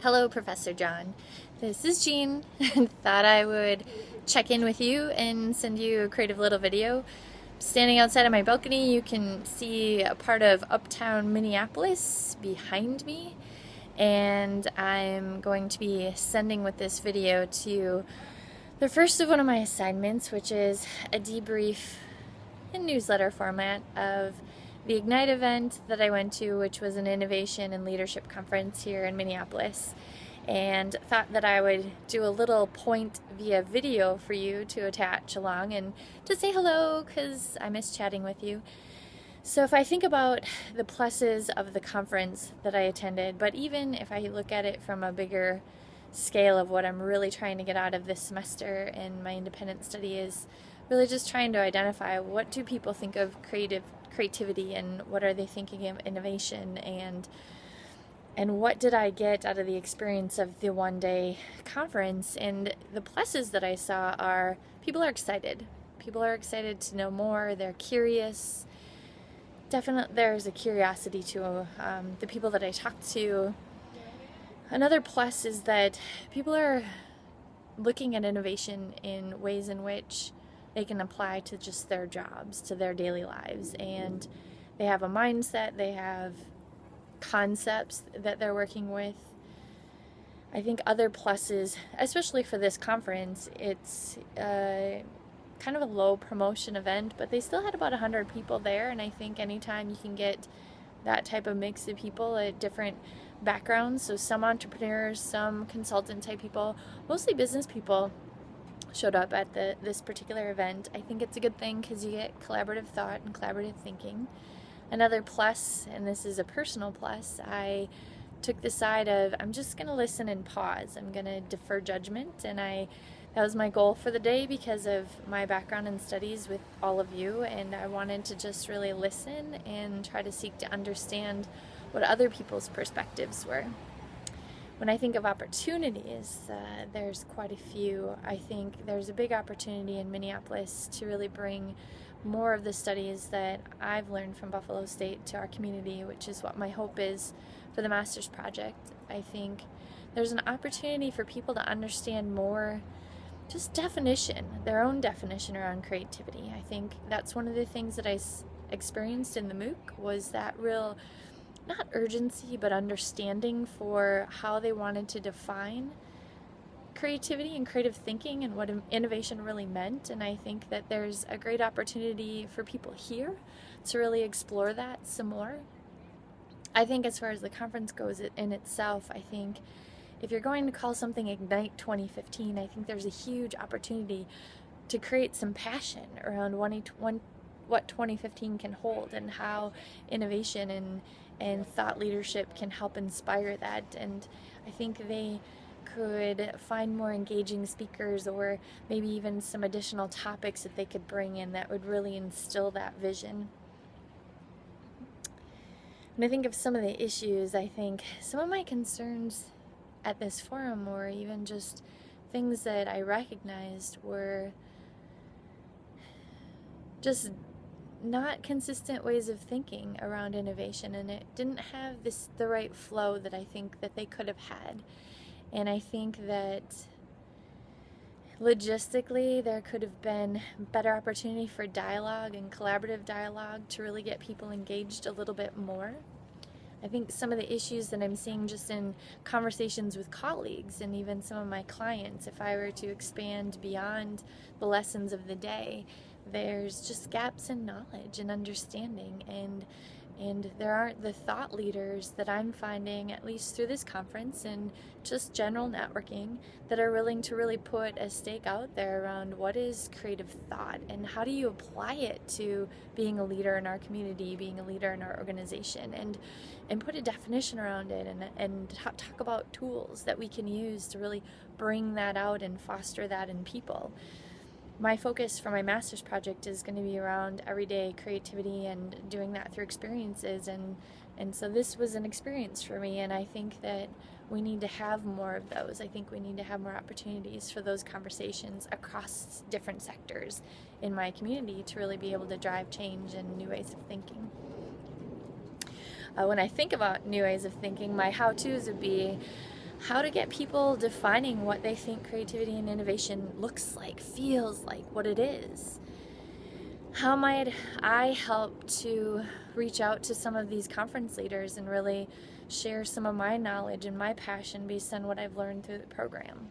Hello, Professor John. This is Jean. Thought I would check in with you and send you a creative little video. Standing outside of my balcony, you can see a part of uptown Minneapolis behind me, and I'm going to be sending with this video to the first of one of my assignments, which is a debrief in newsletter format of the Ignite event that I went to, which was an innovation and leadership conference here in Minneapolis, and thought that I would do a little point via video for you to attach along and to say hello, because I miss chatting with you. So if I think about the pluses of the conference that I attended, but even if I look at it from a bigger scale of what I'm really trying to get out of this semester in my independent study, is really just trying to identify what do people think of creativity, and what are they thinking of innovation, and what did I get out of the experience of the one-day conference. And the pluses that I saw are people are excited. People are excited to know more. They're curious. Definitely there's a curiosity to the people that I talked to. Another plus is that people are looking at innovation in ways in which they can apply to just their jobs, to their daily lives, and they have a mindset, they have concepts that they're working with. I think other pluses, especially for this conference, it's kind of a low promotion event, but they still had about 100 people there, and I think anytime you can get that type of mix of people at different backgrounds, so some entrepreneurs, some consultant type people, mostly business people, showed up at this particular event. I think it's a good thing because you get collaborative thought and collaborative thinking. Another plus, and this is a personal plus, I took the side of I'm just going to listen and pause. I'm going to defer judgment, and that was my goal for the day because of my background in studies with all of you, and I wanted to just really listen and try to seek to understand what other people's perspectives were. When I think of opportunities, there's quite a few. I think there's a big opportunity in Minneapolis to really bring more of the studies that I've learned from Buffalo State to our community, which is what my hope is for the master's project. I think there's an opportunity for people to understand more just definition, their own definition around creativity. I think that's one of the things that I experienced in the MOOC was that real, not urgency, but understanding for how they wanted to define creativity and creative thinking and what innovation really meant. And I think that there's a great opportunity for people here to really explore that some more. I think as far as the conference goes in itself, I think if you're going to call something Ignite 2015, I think there's a huge opportunity to create some passion around what 2015 can hold and how innovation and thought leadership can help inspire that. And I think they could find more engaging speakers, or maybe even some additional topics that they could bring in that would really instill that vision. When I think of some of the issues, I think some of my concerns at this forum, or even just things that I recognized, were just not consistent ways of thinking around innovation, and it didn't have the right flow that I think that they could have had. And I think that logistically there could have been better opportunity for dialogue and collaborative dialogue to really get people engaged a little bit more. I think some of the issues that I'm seeing just in conversations with colleagues and even some of my clients, if I were to expand beyond the lessons of the day, there's just gaps in knowledge and understanding, and there aren't the thought leaders that I'm finding, at least through this conference and just general networking, that are willing to really put a stake out there around what is creative thought and how do you apply it to being a leader in our community, being a leader in our organization, and put a definition around it, and talk about tools that we can use to really bring that out and foster that in people. My focus for my master's project is going to be around everyday creativity and doing that through experiences, and so this was an experience for me, and I think that we need to have more of those. I think we need to have more opportunities for those conversations across different sectors in my community to really be able to drive change and new ways of thinking. When I think about new ways of thinking, my how-tos would be how to get people defining what they think creativity and innovation looks like, feels like, what it is. How might I help to reach out to some of these conference leaders and really share some of my knowledge and my passion based on what I've learned through the program?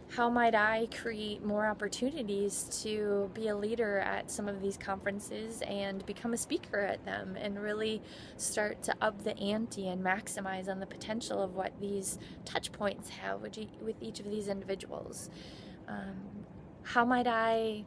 How might I create more opportunities to be a leader at some of these conferences and become a speaker at them and really start to up the ante and maximize on the potential of what these touch points have with each of these individuals? How might I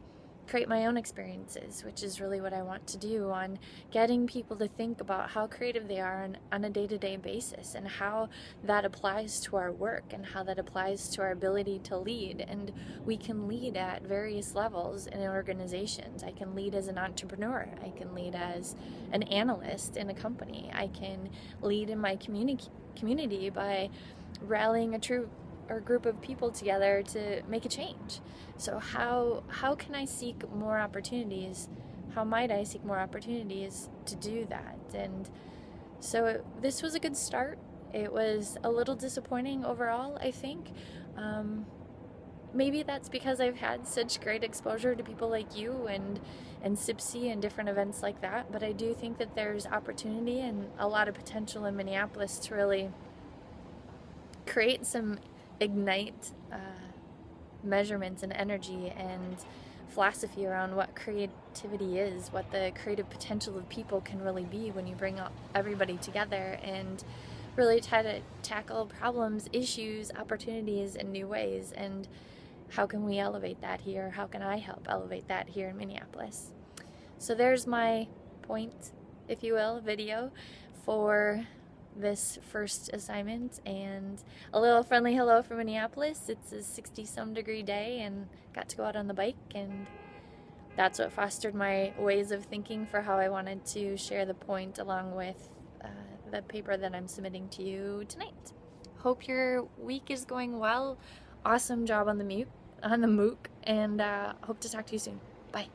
create my own experiences, which is really what I want to do, on getting people to think about how creative they are on a day-to-day basis and how that applies to our work and how that applies to our ability to lead. And we can lead at various levels in organizations. I can lead as an entrepreneur. I can lead as an analyst in a company. I can lead in my community by rallying a troop or group of people together to make a change. So how can I seek more opportunities? How might I seek more opportunities to do that? And so this was a good start. It was a little disappointing overall, I think. Maybe that's because I've had such great exposure to people like you and SIPSI and different events like that, but I do think that there's opportunity and a lot of potential in Minneapolis to really create some ignite measurements and energy and philosophy around what creativity is, what the creative potential of people can really be when you bring everybody together and really try to tackle problems, issues, opportunities in new ways. And how can we elevate that here? How can I help elevate that here in Minneapolis? So there's my point, if you will, video for this first assignment, and a little friendly hello from Minneapolis. It's a 60-some degree day and got to go out on the bike, and that's what fostered my ways of thinking for how I wanted to share the point along with the paper that I'm submitting to you tonight. Hope your week is going well. Awesome job on the MOOC, and hope to talk to you soon. Bye.